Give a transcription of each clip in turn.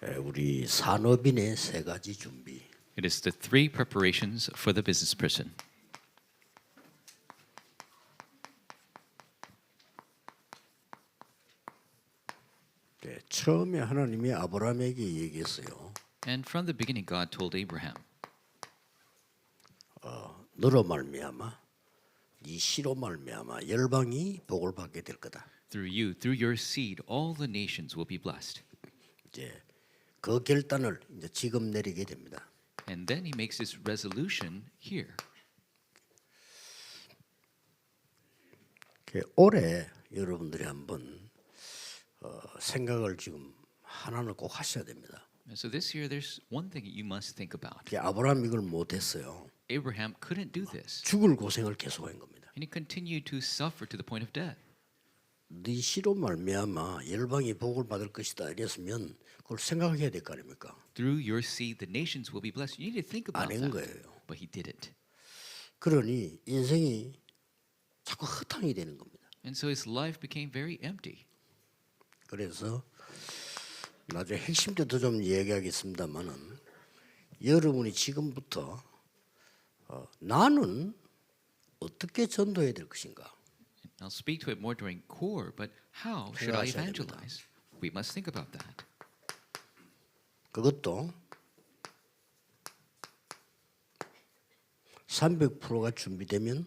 우리 산업인의 세 가지 준비. It is the three preparations for the business person. 처음에 하나님이 아브라함에게 얘기했어요. And from the beginning, God told Abraham, 너로 말미암아, 네 씨로 말미암아 열방이 복을 받게 될 거다. through you, through your seed, all the nations will be blessed. 이제 그 결단을 이제 지금 내리게 됩니다. And then he makes his resolution here. 올해 여러분들이 한번 생각을 지금 하나는 꼭 하셔야 됩니다. And so this year, there's one thing you must think about. 아브라함 이걸 못했어요. Abraham couldn't do this. 죽을 고생을 계속한 겁니다. And he continued to suffer to the point of death. 네 씨로 말미암아 열방이 복을 받을 것이다 이랬으면 그걸 생각해야 될 거 아닙니까? Through your seed, the nations will be blessed. You need to think about 아닌 that. 거예요. But he didn't. 그러니 인생이 자꾸 허탕이 되는 겁니다. And so his life became very empty. 그래서 나중에 핵심 때도 좀 얘기하겠습니다만은 여러분이 지금부터 나는 어떻게 전도해야 될 것인가? I'll speak to it more during core, but how should I 생각하셔야 evangelize? We must think about that. 그것도 300%가 준비되면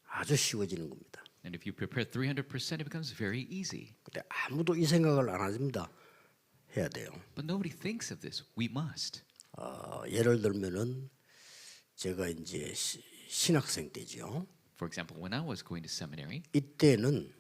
아주 쉬워지는 겁니다. And if you prepare 300%, it becomes very easy. 근데 아무도 이 생각을 안 합니다. 해야 돼요. But nobody thinks of this. We must. 예를 들면은 제가 이제 신학생 때죠. For example, when I was going to seminary, 이때는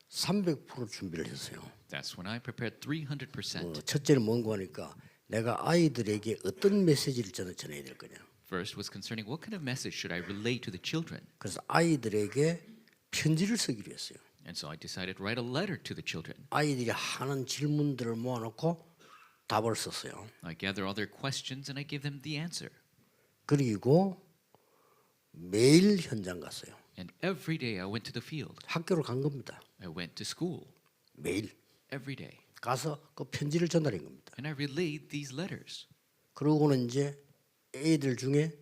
300% 준비를 했어요. that's when I prepared 300%. 첫째는 뭔가 하니까 내가 아이들에게 어떤 메시지를 전해야 될 거냐. First was concerning what kind of message should I relay to the children. 그래서 아이들에게 편지를 쓰기로 했어요. And so I decided to write a letter to the children. 아이들이 하는 질문들을 모아놓고 답을 썼어요. I gather all their questions and I give them the answer. 그리고 매일 현장 갔어요. And every day I went to the field. 학교로 간 겁니다. I went to school 매일 every day. 가서 그 편지를 전달한 겁니다. And I relayed these letters. 그러고는 이제 애들 중에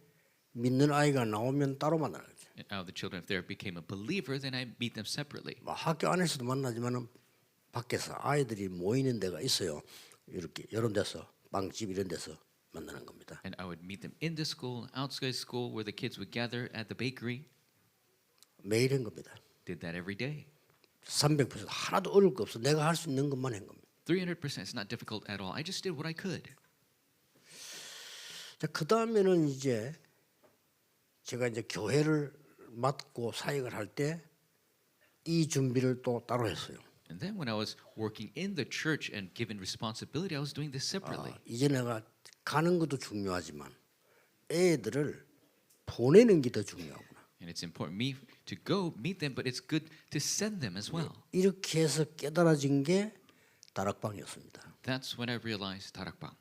믿는 아이가 나오면 따로 만나는 거죠. And out of the children, if they became a believer, then I meet them separately. 뭐 학교 안에서도 만나지만은 밖에서 아이들이 모이는 데가 있어요. 이렇게 이런 데서 빵집 이런 데서 만나는 겁니다. And I would meet them in the school, outside school, where the kids would gather at the bakery. 매일 한 겁니다. Did that every day. 300% 하나도 어려울 거 없어. 내가 할 수 있는 것만 한 겁니다. 300% is not difficult at all. I just did what I could. 자, 그 다음에는 이제 제가 이제 교회를 맡고 사역을 할 때 이 준비를 또 따로 했어요. And then when I was working in the church and given responsibility, I was doing this separately. 이제 내가 가는 것도 중요하지만 애들을 보내는 게 더 중요하구나. And it's important me to go meet them, but it's good to send them as well. 이렇게 해서 깨달아진 게 다락방이었습니다. That's when I realized 다락방.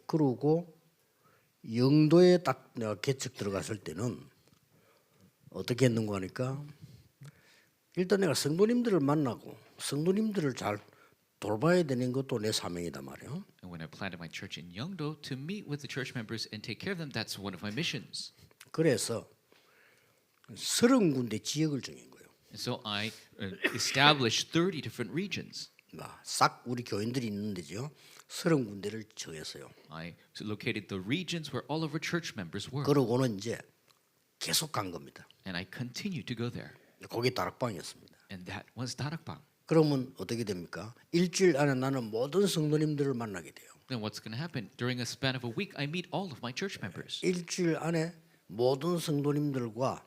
그러고 영도에 딱 내가 개척 들어갔을 때는 어떻게 했는가 하니까 일단 내가 성도님들을 만나고 성도님들을 잘 돌봐야 되는 것도 내 사명이다 말이에요. And when I planted my church in Yeongdo, to meet with the church members and take care of them, that's one of my missions. 그래서 30군데 지역을 정한 거예요. And so I established 30 different regions. 싹 우리 교인들이 있는 데죠. 30군데를 정했어요. I located the regions where all of our church members were. 그러고는 이제 계속 간 겁니다. And I continued to go there. 거기 다락방이었습니다. And that was 다락방. 그러면 어떻게 됩니까? 일주일 안에 나는 모든 성도님들을 만나게 돼요. Then what's going to happen? During a span of a week, I meet all of my church members. 일주일 안에 모든 성도님들과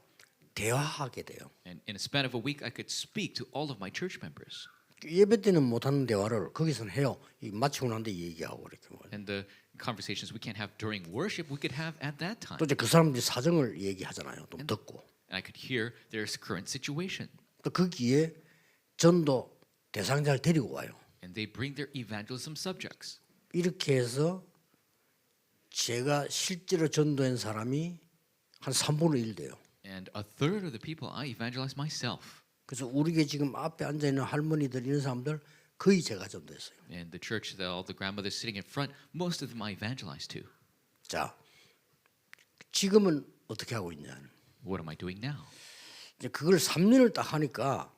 대화하게 돼요. And in a span of a week, I could speak to all of my church members. 예배 때는 못하는 대화를 거기서는 해요. 마치고 난 뒤에 얘기하고 이렇게. And the conversations we can't have during worship, we could have at that time. 또 이제 그 사람들이 사정을 얘기하잖아요. 또 듣고. And I could hear their current situation. 또 거기에 전도 대상자를 데리고 와요. And they bring their evangelism subjects. 이렇게 해서 제가 실제로 전도한 사람이 한 3분의 1 돼요. And a third of the people I evangelized myself. 그래서 우리 게 지금 앞에 앉아 있는 할머니들 이런 사람들 거의 제가 전도했어요. And the church, all the grandmothers sitting in front, most of them I evangelized to. 자, 지금은 어떻게 하고 있냐? What am I doing now? 이제 그걸 3년을 딱 하니까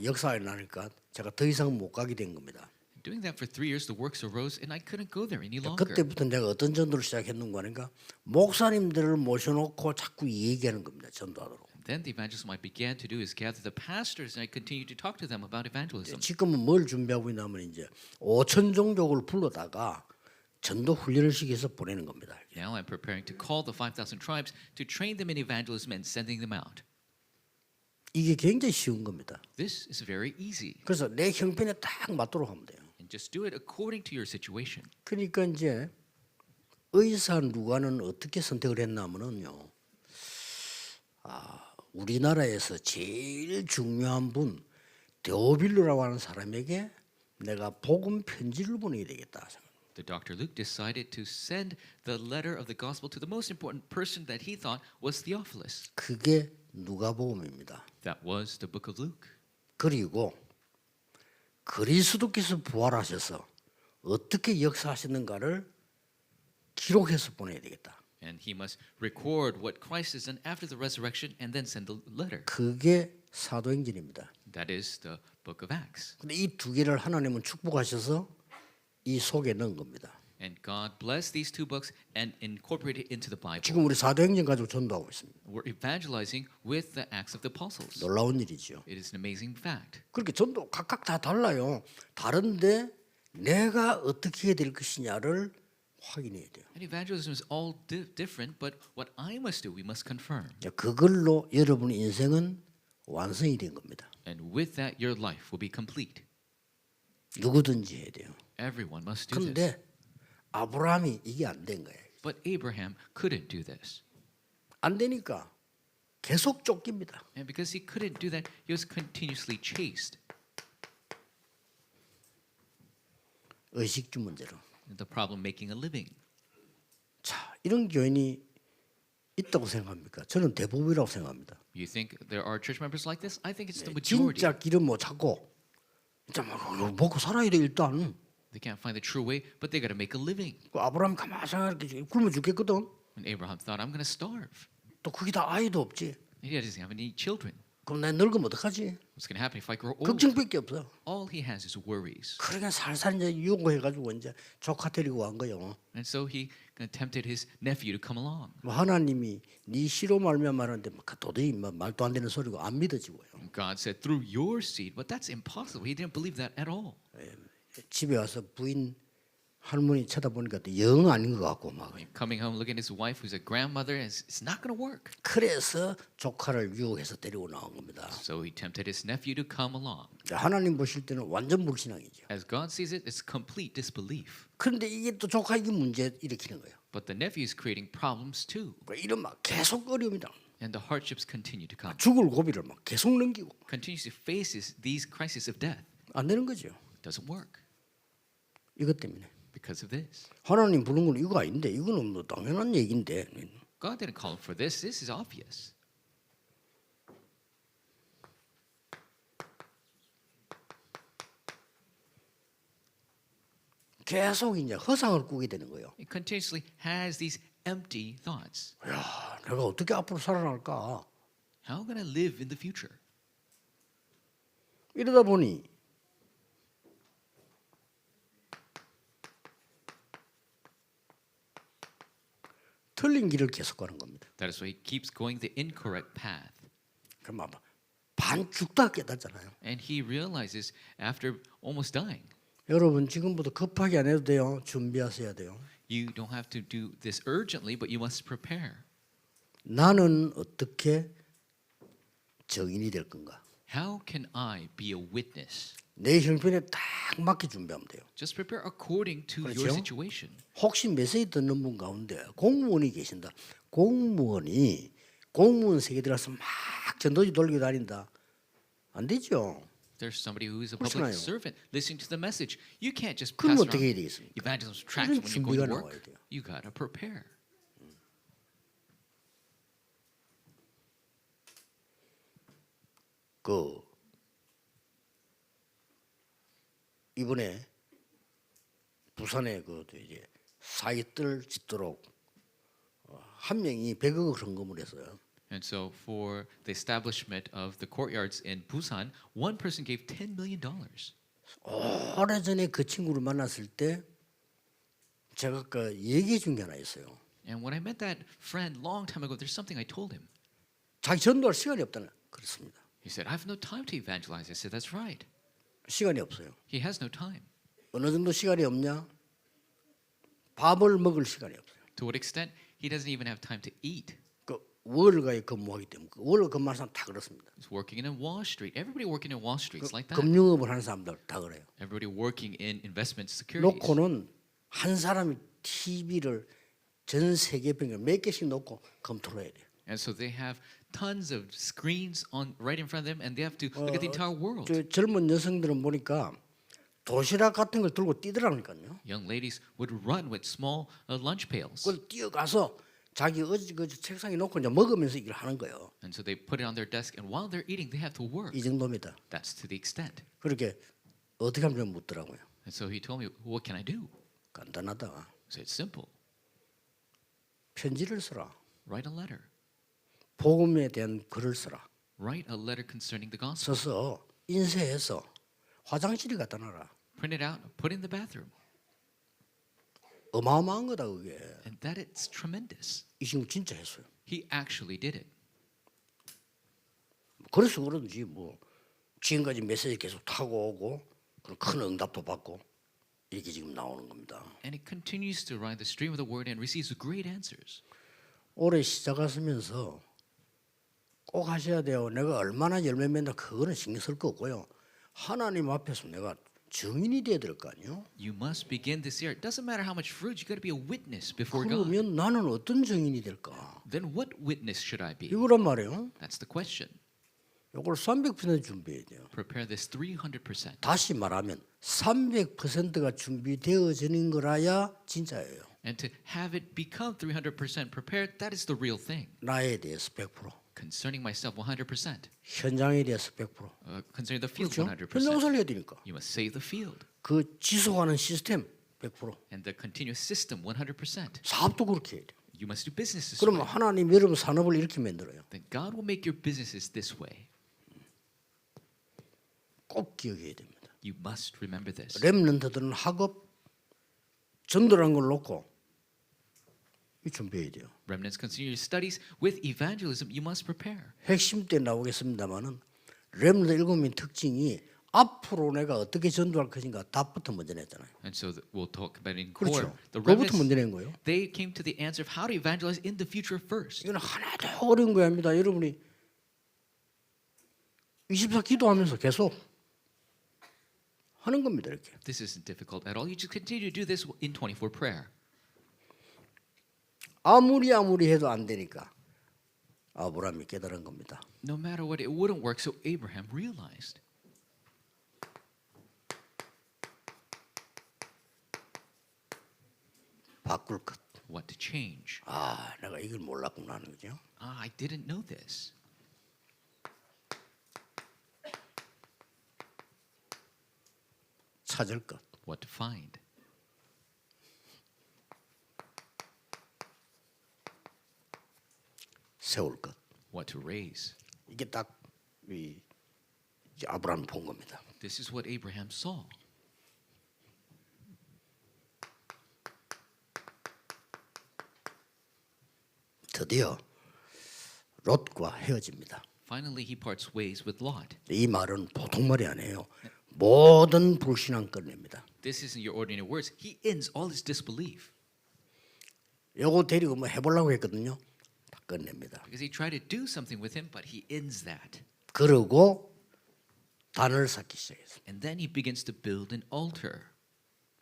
역사에 나니까 제가 더 이상 못 가게 된 겁니다. Doing that for 3 years, the works arose, and I couldn't go there any longer. 그때부터 내가 어떤 전도를 시작했는가 하니까 목사님들을 모셔놓고 자꾸 얘기하는 겁니다. 전도하도록. Then the evangelism I began to do is gather the pastors, and I continued to talk to them about evangelism. 지금은 뭘 준비하고 있냐면 이제 5천 종족을 불러다가 전도 훈련을 시켜서 보내는 겁니다. Now I'm preparing to call the 5,000 tribes to train them in evangelism and sending them out. 이게 굉장히 쉬운 겁니다. This is very easy. 그래서 내 형편에 딱 맞도록 하면 돼요. And just do it according to your situation. 그러니까 이제 의사 누가는 어떻게 선택을 했냐면은요. 우리나라에서 제일 중요한 분 데오빌로라고 하는 사람에게 내가 복음 편지를 보내야 되겠다. The Dr. Luke decided to send the letter of the gospel to the most important person that he thought was Theophilus. 그게 누가복음입니다. That was the book of Luke. 그리고 그리스도께서 부활하셔서 어떻게 역사하셨는가를 기록해서 보내야 되겠다. And he must record what Christ has done after the resurrection and then send the letter. 그게 사도행전입니다. That is the book of Acts. 근데 이 두 개를 하나님은 축복하셔서 이 속에 넣은 겁니다. And God blessed these two books and incorporated it into the Bible. 지금 우리 사도행전 가지고 전도하고 있습니다. We're evangelizing with the Acts of the Apostles. 놀라운 일이죠. It is an amazing fact. 그렇게 전도 각각 다 달라요. 다른데 내가 어떻게 해야 될 것이냐를 확인해야 돼요. And evangelism is all different, but what I must do, we must confirm. 그걸로 여러분의 인생은 완성이 된 겁니다. And with that, your life will be complete. 누구든지 해야 돼요. Everyone must do this. 그런데 아브라함이 이게 안 된 거예요. But Abraham couldn't do this. 안 되니까 계속 쫓깁니다. And because he couldn't do that, he was continuously chased. 의식주 문제로. The problem making a living. 자, 이런 교인이 있다고 생각합니까? 저는 대부분이라고 생각합니다. You think there are church members like this? I think it's the majority. 진짜 길은 못 찾고 진짜 뭐 먹고 살아야 돼 일단. They can't find the true way, but they got to make a living. 그 아브라함 가만히 이렇게 굶어 죽겠거든. And Abraham thought, I'm going to starve. 또 거기다 아이도 없지. And he doesn't have any children. 그럼 나 늙으면 어떡하지? What's going to happen if I grow old? 걱정밖에 없어. All he has is worries. 그러니까 살살 이제 유혹해가지고 이제 조카 데리고 간 거요. And so he tempted his nephew to come along. 뭐 하나님이 네 씨로 말미암아하는데 도저히 말도 안 되는 소리고 안 믿어지고요. God said, through your seed, but that's impossible. He didn't believe that at all. 집에 와서 부인 할머니 쳐다보니까 영 아닌 것 같고 막. Coming home, looking at his wife, who's a grandmother, and it's not going to work. 그래서 조카를 유혹해서 데리고 나온 겁니다. So he tempted his nephew to come along. 하나님 보실 때는 완전 불신앙이죠. As God sees it, it's complete disbelief. 그런데 이게 또 조카 이게 문제 일으키는 거예요. But the nephew is creating problems too. 이런 막 계속 어려움이다. And the hardships continue to come. 죽을 고비를 막 계속 넘기고 Continues to face these crises of death. 안 되는 거죠. It doesn't work 이것 때문에 because of this. 하나님 부른 건 이거 아닌데 이거는 뭐 당연한 얘기인데. God didn't call him for this. This is obvious. 계속 이제 허상을 꾸게 되는 거예요. It continuously has these empty thoughts. 야, 내가 어떻게 앞으로 살아날까? How can I live in the future? 이러다 보니 틀린 길을 계속 가는 겁니다. That is why he keeps going the incorrect path. 그럼 아마 반 죽다 깨닫잖아요. And he realizes after almost dying, 여러분 지금부터 급하게 안 해도 돼요. 준비하셔야 돼요. you don't have to do this urgently, but you must prepare. 나는 어떻게 증인이 될 건가? How can I be a witness? 내 형편에 딱 맞게 준비하면 돼요. Just prepare according to 그렇죠? your situation. 혹시 메시지 듣는 분 가운데 공무원이 계신다. 공무원 세계 들어가서 막 전도지 돌리고 다닌다. 안 되죠. There's somebody who is a 그렇잖아요. public servant listening to the message. You can't just 그럼 pass 어떻게 해야 around 되겠습니까? evangelism tracts 그런 when you're going to 준비가 나와야 work. 돼요. You gotta prepare. 그 이번에 부산에 그 이제 사이뜰 짓도록 한 명이 100억을 헌금을 했어요. And so for the establishment of the courtyards in Busan, one person gave $10 million. 오래전에 그 친구를 만났을 때 제가 그 얘기해 준 게 하나 있어요. And when I met that friend long time ago, there's something I told him. 자기 전도할 시간이 없다는 그렇습니다. He said, I have no time to evangelize. I said, that's right. 시간이 없어요. He has no time. 어느 정도 시간이 없냐? 밥을 먹을 시간이 없어요. To what extent? He doesn't even have time to eat. 그 월가에 근무하기 때문에 월 근무하는 사람 다 그렇습니다. He's working in Wall Street. Everybody working in Wall Street is like that. 금융업을 하는 사람들 다 그래요. Everybody working in investment securities. 놓고는 한 사람이 TV를 전 세계 평균 몇 개씩 놓고 검토를 해야 돼요. And so they have tons of screens on right in front of them, and they have to look at the entire world. 저 젊은 여성들은 보니까 도시락 같은 걸 들고 뛰더라니까요. Young ladies would run with small lunch pails. 그걸 뛰어가서 자기 그 책상에 놓고 이제 먹으면서 일을 하는 거예요. And so they put it on their desk, and while they're eating, they have to work. 이 정도입니다. That's to the extent. 그렇게 어떻게 하면 좀 묻더라고요. And so he told me, what can I do? 간단하다. I said, it's simple. 편지를 쓰라. Write a letter. 복음에 대한 글을 쓰라. Write a letter concerning the gospel. 써서 인쇄해서 화장실에 갖다 놔라. Print it out, put it in the bathroom. 어마어마한 거다 그게. And that it's tremendous. 이 친구 진짜 했어요. He actually did it. 그래서 그런지 뭐 지금까지 메시지 계속 타고 오고 그런 큰 응답도 받고 이렇게 지금 나오는 겁니다. And it continues to ride the stream of the word and receives great answers. 올해 시작하시면서 꼭 하셔야 돼요. 내가 얼마나 열매 맺나 그거는 신경 쓸 거 없고요. 하나님 앞에서 내가 증인이 돼야 될 거 아니에요. You must begin this year. It doesn't matter how much fruit, you got to be a witness before God. 그러면 나는 어떤 증인이 될까? Then what witness should I be? 이거란 말이에요. That's the question. 이걸 300% 준비해야 돼요. Prepare this 300%. 다시 말하면 300%가 준비되어지는 거라야 진짜예요. And to have it become 300% prepared, that is the real thing. 나에 대해서 100%, Concerning myself 100%. 현장에 대해서 100%. Concerning the field 그렇죠? 100%. 현장 살려야 되니까. You must save the field. 그 지속하는 시스템 100%. And the continuous system 100%. 사업도 그렇게 해야 돼요. You must do business this 그러면 way. 하나님 여러분 산업을 이렇게 만들어요. Then God will make your businesses this way. 꼭 기억해야 됩니다. You must remember this. 렘넌트들은 학업 전도라는 걸 놓고 이 준비해야 돼요. Remnants continue your studies with evangelism. You must prepare. 핵심 때 나오겠습니다만은 렘넌트 7명 특징이 앞으로 내가 어떻게 전도할 것인가 답부터 먼저 냈잖아요. And so we'll talk about in core. 그렇죠. The 그거부터 먼저 remnants, 낸 거예요. they came to the answer of how to evangelize in the future first. 이건 하나도 어려운 거 아닙니다. 여러분이 24 기도하면서 계속 하는 겁니다. 이렇게. This isn't difficult at all. You just continue to do this in 24 prayer. 아무리 해도 안 되니까 아브라함이 깨달은 겁니다. No matter what, it wouldn't work. So Abraham realized. 바꿀 것. What to change. 아, 내가 이걸 몰랐구나 하는 거죠. I didn't know this. 찾을 것. What to find. 세울 것. What to raise. 이게 딱 이 아브라함이 본 겁니다. This is what Abraham saw. 드디어 롯과 헤어집니다. Finally, he parts ways with Lot. 이 말은 보통 말이 아니에요. 모든 불신앙 끝냅니다. This isn't your ordinary words. He ends all his disbelief. 요거 데리고 뭐 해보려고 했거든요. 다 끝냅니다. Because he tried to do something with him, but he ends that. 그러고 단을 쌓기 시작했어요. And then he begins to build an altar.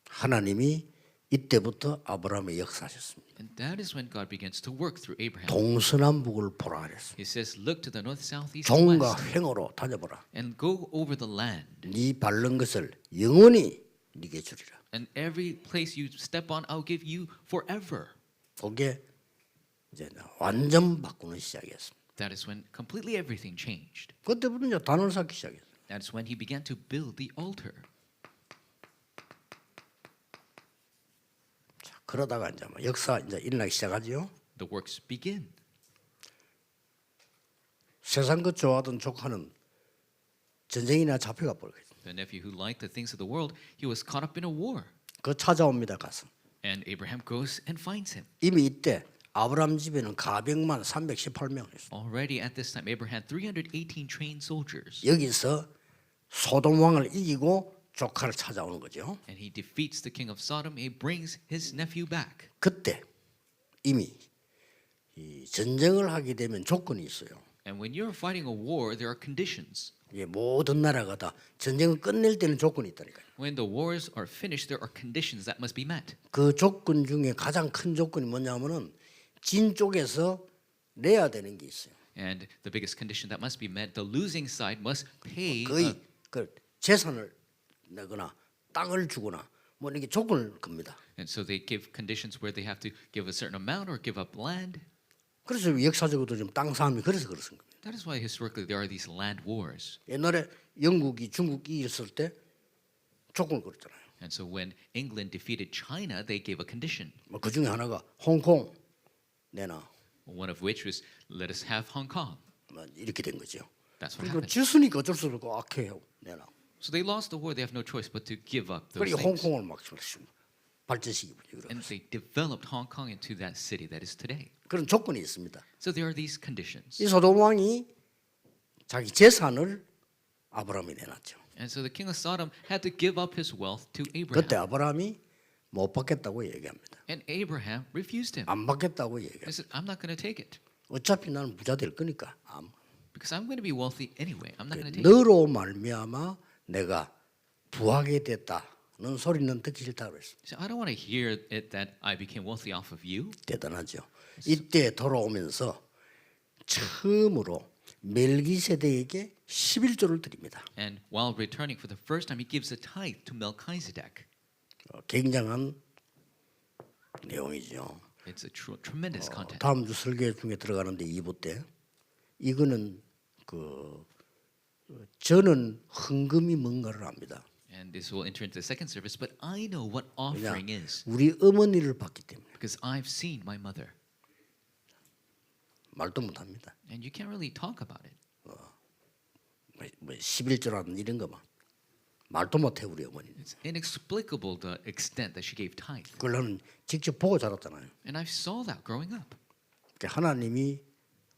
하나님이 이때부터 아브라함의 역사하셨습니다. And that is when God begins to work through Abraham. 동서남북을 보라 그랬습니다. He says, look to the north, south, east, and 종과 west, 횡으로 다녀보라. and go over the land. 네 밟는 것을 영원히 네게 주리라. And every place you step on, I'll give you forever. 그게 이제 완전 바꾸는 시작이었습니다. That is when completely everything changed. 그때부터 이제 단을 쌓기 시작했어요. That's when he began to build the altar. 그러다가 이제 뭐 역사 이제 일어나기 시작하죠. The works begin. 세상 것 좋아하던 조카는 전쟁이나 잡혀가 버리겠죠. The nephew who liked the things of the world, he was caught up in a war. 그 찾아옵니다 가서. And Abraham goes and finds him. 이미 이때 아브라함 집에는 가병만 318명 있어. Already at this time, Abraham had 318 trained soldiers. 여기서 소돔 왕을 이기고 조카를 찾아오는 거죠. And he defeats the king of Sodom. He brings his nephew back. 그때 이미 이 전쟁을 하게 되면 조건이 있어요. And when you're fighting a war, there are conditions. 예, 모든 나라가 다 전쟁을 끝낼 때는 조건이 있다니까요. When the wars are finished, there are conditions that must be met. 그 조건 중에 가장 큰 조건이 뭐냐면은 진 쪽에서 내야 되는 게 있어요. And the biggest condition that must be met, the losing side must pay. 거의 그 재산을 내거나 땅을 주거나 뭐 이렇게 조건을 겁니다. And so they give conditions where they have to give a certain amount or give up land. 그래서 역사적으로도 좀 땅 싸움이 그래서 그렇습니다. That is why historically there are these land wars. 옛날에 영국이 중국이 이겼을 때 조건을 걸었잖아요. And so when England defeated China, they gave a condition. 뭐 그 중에 하나가 홍콩 내놔. One of which was, let us have Hong Kong. 뭐 이렇게 된 거죠. That's what 그리고 happened. 지수니까 어쩔 수 없고 악해요. 내놔. So they lost the war. They have no choice but to give up those 그리고 things. 홍콩을 막 발전시키고 And they developed Hong Kong into that city that is today. 그런 조건이 있습니다. So there are these conditions. 이 소돔 왕이 자기 재산을 아브라함이 내놨죠. And so the king of Sodom had to give up his wealth to 그때 Abraham. 아브라함이 못 받겠다고 얘기합니다. And Abraham refused him. 안 받겠다고 He 얘기합니다. said, I'm not going to take it 어차피 나는 부자 될 거니까 because I'm going to be wealthy anyway. I'm not going to take it. 너로 말미암아 내가 부하게 됐다는 소리는 듣기 싫다고 그랬어요. So I don't want to hear it that I became wealthy off of you. 대단하죠. 이때 돌아오면서 처음으로 멜기세덱에게 11조를 드립니다. And while returning for the first time, he gives a tithe to Melchizedek. 굉장한 내용이죠. It's a tremendous content. 다음 주 설계 중에 들어가는데 2부 때 이거는 그 저는 헌금이 뭔가를 압니다. And this will enter into the second service, but I know what 왜냐 offering is 우리 어머니를 봤기 때문에 because I've seen my mother. 말도 못합니다. And you can't really talk about it. 뭐 11조라는 이런 거만 말도 못해 우리 어머니는. It's inexplicable the extent that she gave tithe. 그걸 나는 직접 보고 자랐잖아요. And I saw that growing up. 그러니까 하나님이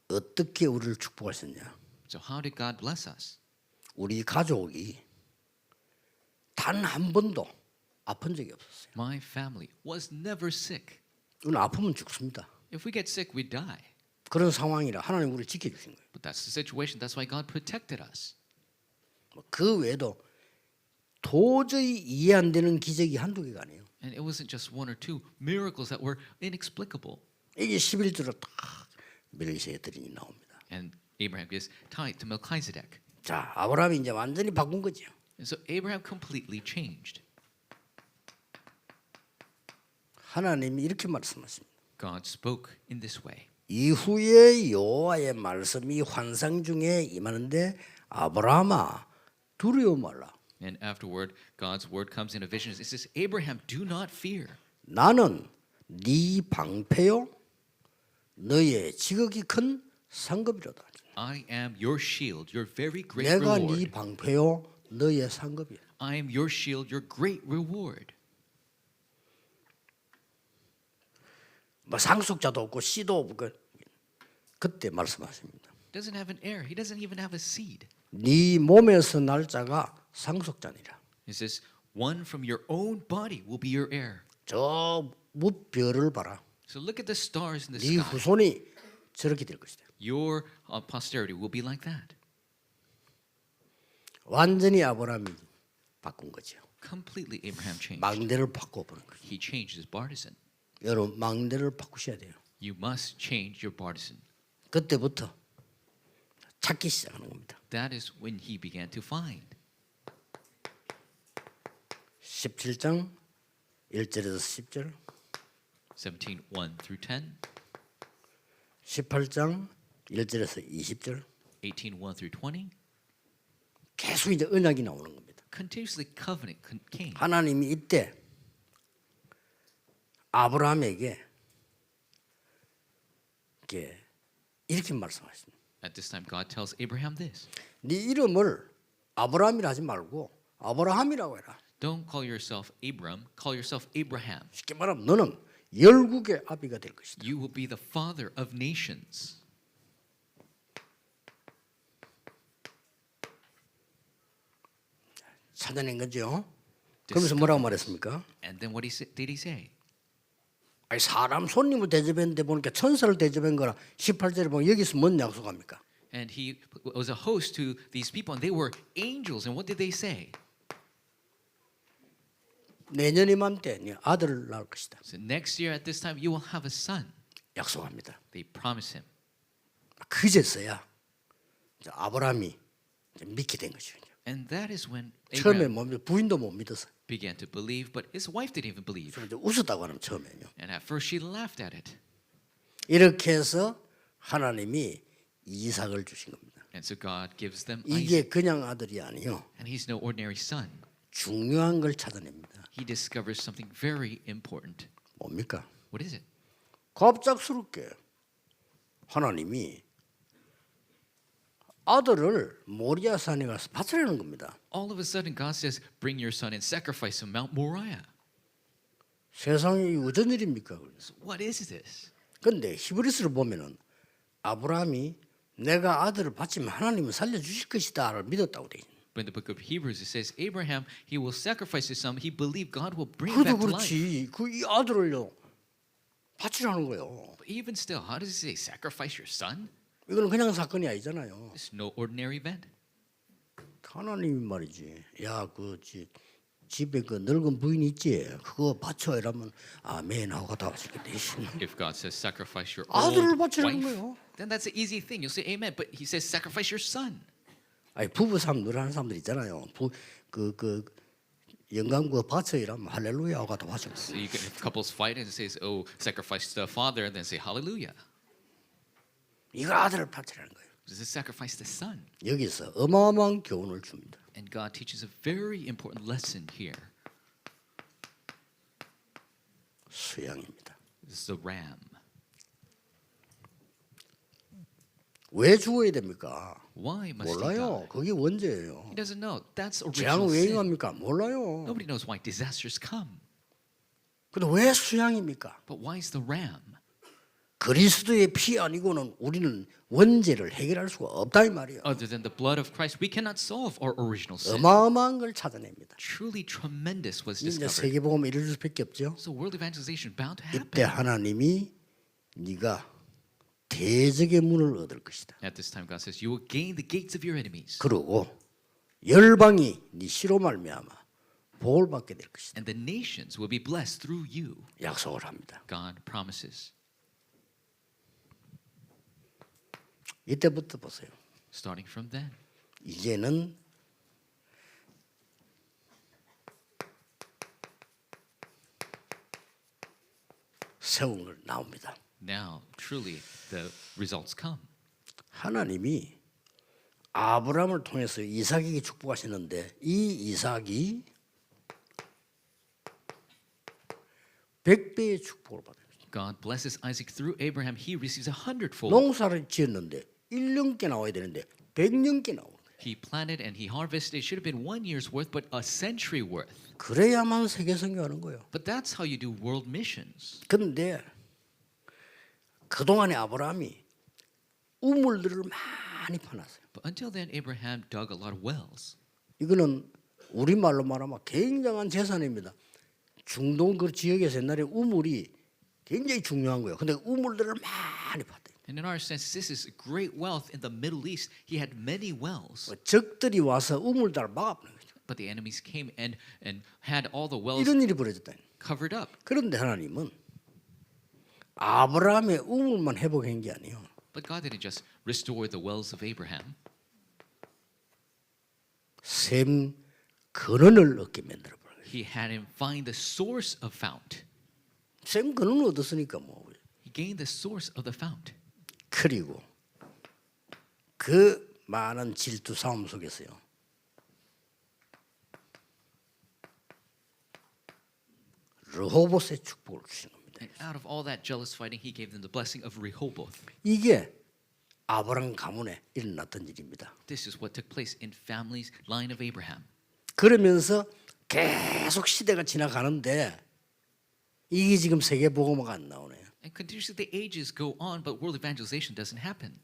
어떻게 우리를 축복하셨냐. So how did God bless us? 우리 가족이 단 한 번도 아픈 적이 없었어요. My family was never sick. 이건 아프면 죽습니다. If we get sick, we die. 그런 상황이라 하나님 우리를 지켜주신 거예요. But that's the situation. That's why God protected us. 그 외에도 도저히 이해 안 되는 기적이 한두 개가 아니에요. And it wasn't just one or two miracles that were inexplicable. 이게 11조로 딱 멜기세덱 드린이 나옵니다. And Abraham gives tithe to Melchizedek. 자, 아브라함이 이제 완전히 바꾼 거죠. And so Abraham completely changed. 하나님이 이렇게 말씀하십니다. God spoke in this way. 이후에 여호와의 말씀이 환상 중에 임하는데 아브라함아 두려워 말라. And afterward, God's word comes in a vision. It says, Abraham, do not fear. 나는 네 방패요 너의 지극히 큰 상급이로다. I am your shield, your very great 내가 reward. 네 방패요 너의 상급이야. I am your shield, your great reward. 뭐 상속자도 없고 씨도 없고 그때 말씀하십니다. Doesn't have an heir. He doesn't even have a seed. 네 몸에서 날 자가 상속자니라. He says, one from your own body will be your heir. 저 무별을 봐라. So look at the stars in the 네 sky. 후손이 저렇게 될 것이다. Your posterity will be like that. 완전히 아브라함이 바꾼 거죠. Completely Abraham changed. 망대를 바꿔보는 거죠. He changed his partisan. 여러분 망대를 바꾸셔야 돼요. You must change your partisan. 그때부터 찾기 시작하는 겁니다. That is when he began to find. 17장 1절에서 10절 17, 1 through 10, 18장 1절에서 20절 18, 1 through 20. 계속 이제 언약이 나오는 겁니다. Continuously covenant came. 하나님이 이때 아브라함에게 이렇게 말씀하십니다. At this time, God tells Abraham this. 네 이름을 아브라함이라 하지 말고 아브라함이라고 해라. Don't call yourself Abram, call yourself Abraham. 쉽게 말하면 너는 열국의 아비가 될 것이다. You will be the father of nations. 찾아낸 거죠. 그러면서 뭐라고 말했습니까? And then what did he say? 아니 사람 손님을 대접했는데 보니까 천사를 대접한 거라 18절에 보면 여기서 뭔 약속합니까? And he was a host to these people, and they were angels. And what did they say? 내년 이맘때 네 아들을 낳을 것이다. So next year at this time, you will have a son. 약속합니다. They promise him. 그제서야 아브라함이 믿게 된 것이죠. And that is when 처음에 Abraham 못 믿, 부인도 못 믿었어. began to believe, but his wife didn't even believe. 그래서 웃었다고 하는 처음에요. And at first she laughed at it. 이렇게 해서 하나님이 이삭을 주신 겁니다. And so God gives them Isaac. 이게 그냥 아들이 아니요. And he's no ordinary son. 중요한 걸 찾아냅니다. He discovers something very important. 뭡니까? What is it? 갑작스럽게 하나님이 아들을 모리아산에 가서 바치라는 겁니다. All of a sudden, God says, "Bring your son and sacrifice him on Mount Moriah." 세상에 어쩐 일입니까? So what is this? 그런데 히브리스를 보면은 아브라함이 내가 아들을 바치면 하나님은 살려주실 것이다를 믿었다고 돼 있는. But in the book of Hebrews, it says Abraham, he will sacrifice his son. He believed God will bring 그도 back to life. 그렇지. 그 이 아들을요 바치라는 거예요. But even still, how does it say sacrifice your son? 이거는 그냥 사건이 아니잖아요. It's no ordinary event. 하나님이 말이지. 야, 집에 그 늙은 부인 있지. 그거 바쳐 이러면 아멘 하고 다 하시겠대. If God says sacrifice your 아들을 old 바치라는 wife, 거예요. then that's an easy thing. You'll say amen. But he says sacrifice your son. 아니 부부 삶 늘 하는 사람들 있잖아요. 그 영광과 바쳐 이러면 할렐루야 하고 다 하죠. So you can, if couples fight and it says, "Oh, sacrifice the father," and then say hallelujah. 이거 아들을 바치라는 거예요. Does it sacrifice the son? 여기서 어마어마한 교훈을 줍니다. And God teaches a very important lesson here. 수양입니다. This is the ram. 왜 죽어야 됩니까? Why must he 몰라요. die? 그게 원죄예요. He doesn't know. That's 재앙 original 왜 sin. 임합니까? 몰라요. Nobody knows why disasters come. 근데 왜 수양입니까? But why is the ram? 그리스도의 피 아니고는 우리는 원죄를 해결할 수가 없다 이 말이에요. Other than the blood of Christ, we cannot solve our original sin. 어마어마한 걸 찾아냅니다. Truly tremendous was 이제 discovered. 세계복음 이룰 수밖에 없죠. So world evangelization bound to 이때 happen. 하나님이 네가 대적의 문을 얻을 것이다. At this time, God says, "You will gain the gates of your enemies, 그리고 열방이 네 씨로 말미암아 복을 받게 될 것이다. and the nations will be blessed through you." 약속을 합니다. God promises. 이때부터 보세요. Starting from then, 이제는 세운 걸 나옵니다. now truly the results come. 하나님이 아브라함을 통해서 이삭에게 축복하시는데 이 이삭이 100배의 축복을 받아요. God blesses Isaac through Abraham. He receives 100-fold. 농사를 지었는데 1년께 나와야 되는데 100년께 나오는 거예요. He planted and he harvested. It should have been 1 year's worth, but a century worth. 그래야만 세계 선교하는 거예요. But that's how you do world missions. 그런데 그동안에 아브라함이 우물들을 많이 파놨어요. But until then, Abraham dug a lot of wells. 이거는 우리말로 말하면 굉장한 재산입니다. 중동 그 지역에서 옛날에 우물이 굉장히 중요한 거예요. 근데 우물들을 많이 팠대요. And in our sense, this is great wealth in the Middle East. He had many wells. 적들이 와서 우물들을 막아버린 거죠. But the enemies came and had all the wells 이런 일이 벌어졌다. covered up. 그런데 하나님은 아브라함의 우물만 회복한 게 아니에요. But God didn't just restore the wells of Abraham. 샘 근원을 얻게 만들어 버려요. He had him find the source of fount. 샘 근원을 얻었으니까 뭐. He gained the source of the fount. 그리고 그 많은 질투 싸움 속에서요. 르호봇의 축복을 주신 겁니다. And out of all that jealous fighting, he gave them the blessing of Rehoboth. 이게 아브라함 가문에 일어났던 일입니다. This is what took place in family's line of Abraham. 그러면서 계속 시대가 지나가는데 이게 지금 세계 복음화가 안 나오네요. And continuously the ages go on, but world evangelization doesn't happen.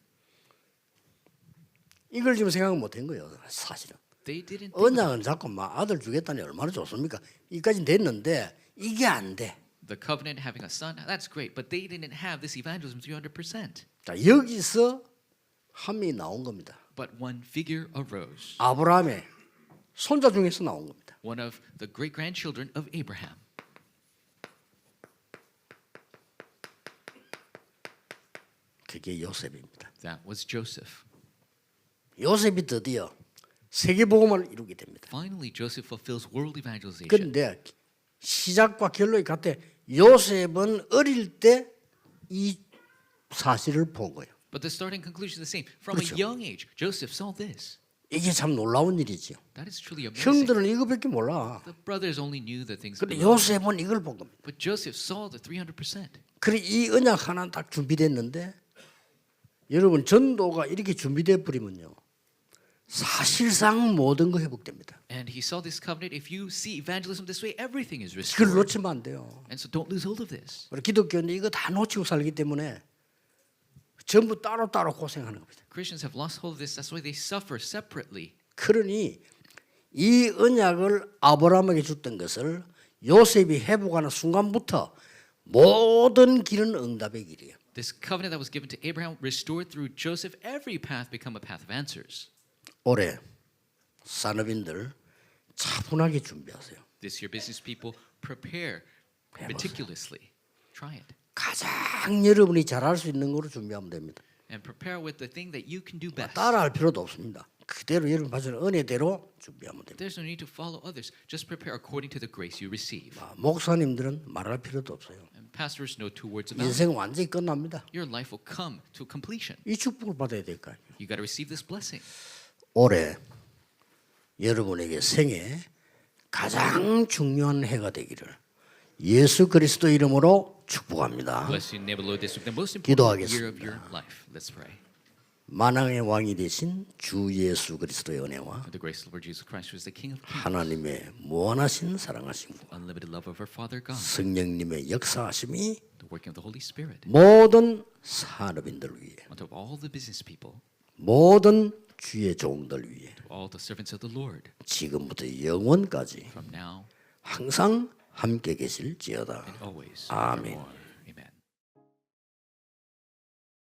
이걸 지금 생각 못한 거예요, 사실은. They didn't think 언약은 자꾸 막 아들 주겠다니 얼마나 좋습니까? 이까지 됐는데 이게 안 돼. the covenant having a son, that's great, but they didn't have this evangelism 300%. 자, 여기서 한 명이 나온 겁니다. But one figure arose, 아브라함의 손자 중에서 나온 겁니다. one of the great grandchildren of Abraham. 그게 요셉입니다. That was Joseph. 요셉이 드디어 세계 복음을 이루게 됩니다. Finally, Joseph fulfills world evangelization. 그런데 시작과 결론이 같아. 요셉은 어릴 때 이 사실을 본 거예요. But the starting conclusion is the same. From 그렇죠. a young age, Joseph saw this. 이게 참 놀라운 일이지요. That is truly amazing. 형들은 이거밖에 몰라. The brothers only knew the things. 근데 below. 요셉은 이걸 본 겁니다. But Joseph saw the 300%. 그래 이 언약 하나 딱 준비됐는데 여러분 전도가 이렇게 준비돼 버리면요. 사실상 모든 거 회복됩니다. And he saw this covenant. If you see evangelism this way, everything is 그걸 restored. 놓치면 안 돼요. And so don't lose hold of this. 우리 기독교는 이거 다 놓치고 살기 때문에 전부 따로따로 고생하는 겁니다. Christians have lost hold of this. That's why they suffer separately. 그러니 이 언약을 아브라함에게 줬던 것을 요셉이 회복하는 순간부터 모든 길은 응답의 길이에요. This covenant that was given to Abraham, restored through Joseph, every path become a path of answers. 올해 산업인들 차분하게 준비하세요. This year, business people, prepare meticulously. Try it. 가장 여러분이 잘할 수 있는 거로 준비하면 됩니다. And prepare with the thing that you can do best. 따라할 필요도 없습니다. 그대로 여러분 받은 은혜대로 준비하면 됩니다. There's no need to follow others. Just prepare according to the grace you receive. 목사님들은 말할 필요도 없어요. And pastors know two words about it. 인생 완전히 끝납니다. Your life will come to completion. 이 축복을 받아야 될 거 아니에요. You got to receive this blessing. 올해 여러분에게 생애 가장 중요한 해가 되기를 예수 그리스도 이름으로 축복합니다. Bless you, neighbor, Lord. This is the most important 기도하겠습니다. year of your life. Let's pray. 만왕의 왕이 되신 주 예수 그리스도의 은혜와 The grace of the Lord Jesus Christ, who is the King of Kings, 하나님의 무한하신 사랑하심과 unlimited love of our Father God, 성령님의 역사하심이 the working of the Holy Spirit, 모든 산업인들 위해 on top of all the business people, 모든 주의 종들 위해 to all the servants of the Lord, 지금부터 영원까지 from now 항상 함께 계실지어다. and always. 아멘. forevermore.